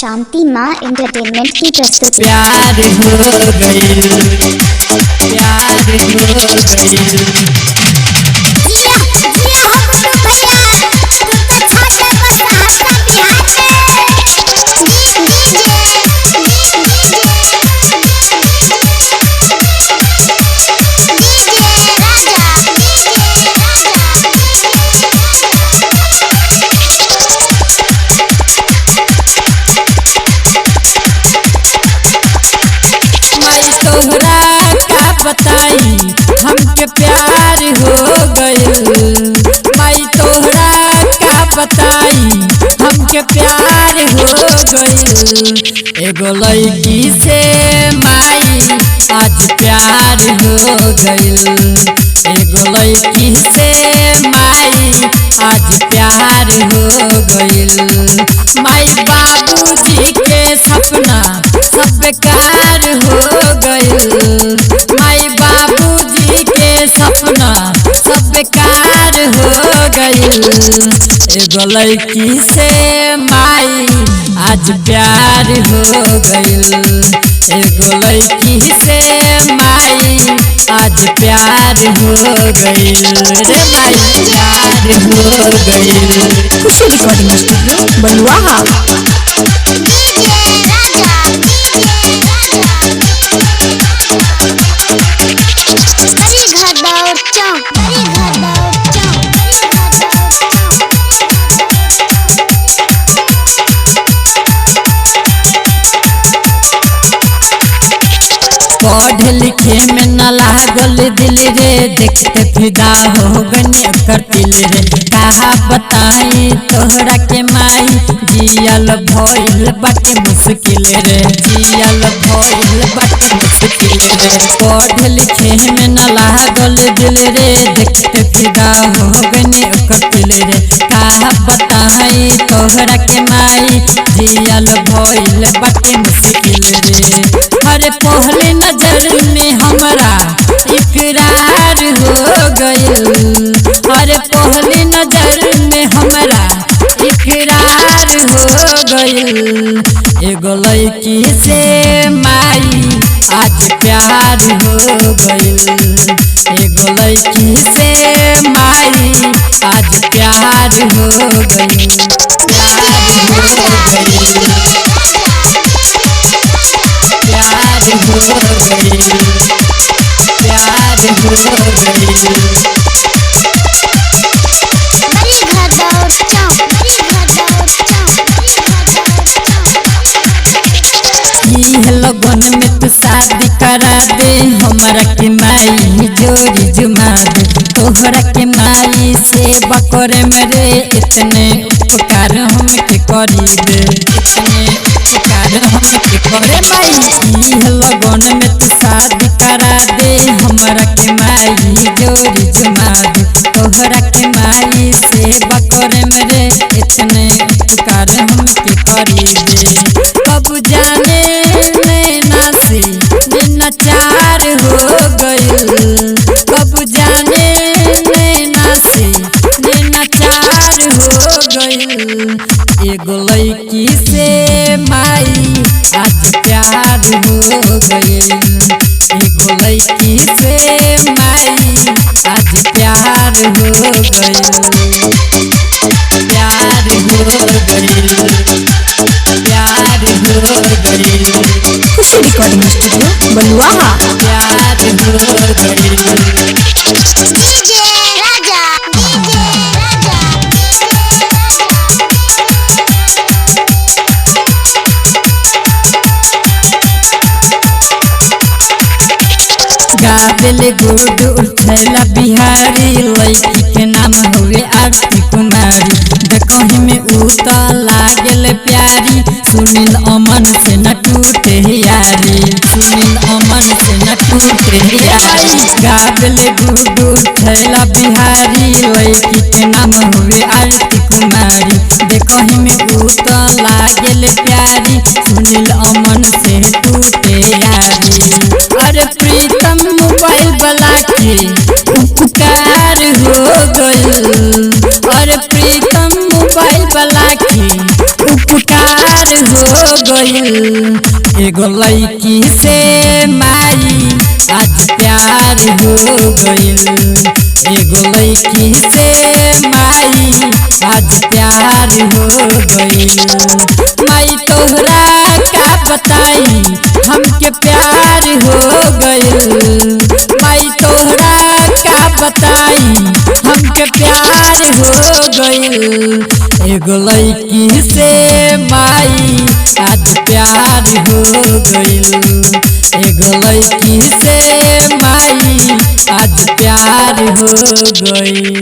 शांति माँ एंटरटेनमेंट की प्रस्तुति। प्यार हो गई, प्यार हो गई। तोहरा का बताई हमके प्यार हो गइल, माई तोहरा का बताई हमके प्यार हो गइल। एगो लड़की से माई आज प्यार हो गइल, एगो लड़की से माई आज प्यार हो गइल। माई बाबूजी के सपना सब बेकार हो गइल, माई बाबूजी के सपना सब बेकार हो गइल। एगो लड़की से माई आज प्यार हो गइल, एगो लड़की से माई आज प्यार हो गइल। रे माई प्यार हो गइल। खुशी रिकॉर्डिंग स्टूडियो बलुआ। पढ़े लिखे में न लागल दिल रे, देखते फिदा हो गनी करतिल रे। कहा बताई तोहरा के माई जियल भइल बाटे मुश्किल रे, जियल भइल बाटे मुश्किल रे। पढ़े लिखे में न लागल दिल रे, देखते फिदा हो गनी करतिल रे। कहा बताई तोहरा के माई जियल भइल बाटे मुश्किल रे। अरे पहले नजर में हमरा इकरार हो गइल, अरे पहले नजर में हमरा इकरार हो गइल। एगो लड़की से माई आज प्यार हो गइल, एगो लड़की से माई आज प्यार हो गइल, प्यार हो गइल, प्यार हो गइल, प्यार हो गइल। लगन में तू शादी करा दे, हमरा के माई जोड़ी जुमा दे। तोहरा के माई सेवा करे मेरे, इतने उपकार हमके करी दे, इतने उपकार हमके करे माई। लगन में तू शादी करा दे, हमरा के माई जोड़ी जुमा दे। तोहरा के माई सेवा करे मेरे, इतने उपकार हमके करी दे। कब जाने नचार हो गइल, कब जाने नैना से नचार हो गइल। एगो लड़की से माई आज प्यार हो गइल, एगो लड़की से माई आज प्यार हो गइल, प्यार हो गइल, प्यार हो गइल। खुशी रिकॉर्डिंग स्टूडियो बलुआ। प्यार हो गइल। गाबिल गुड उठला बिहारी, लड़की के नाम हुए आरती कुमारी। देखही में उता लागल प्यारी, सुनील अमन से न टूटे यारी, सुनील अमन से न टूटे यारी। गाबिल गुड उठला बिहारी, लड़की के नाम हुए आरती कुमारी। देखही में उता लागल प्यारी, सुनील अमन से टूटे यारी। अरे प्रीतम मोबाइल वाला के उपकार हो गइल, अरे प्रीतम मोबाइल वाला के उपकार प्यार हो गइल। एगो लड़की से माई आज प्यार हो गइल। एगो लड़की से माई आज प्यार हो गइल। माई तोहरा का बताई हमके प्यार हो गइल। माई तोहरा का बताई हमके प्यार हो गइल। एगो लड़की से माई आज प्यार हो गइल। एगो लड़की से माई आज प्यार हो गइल।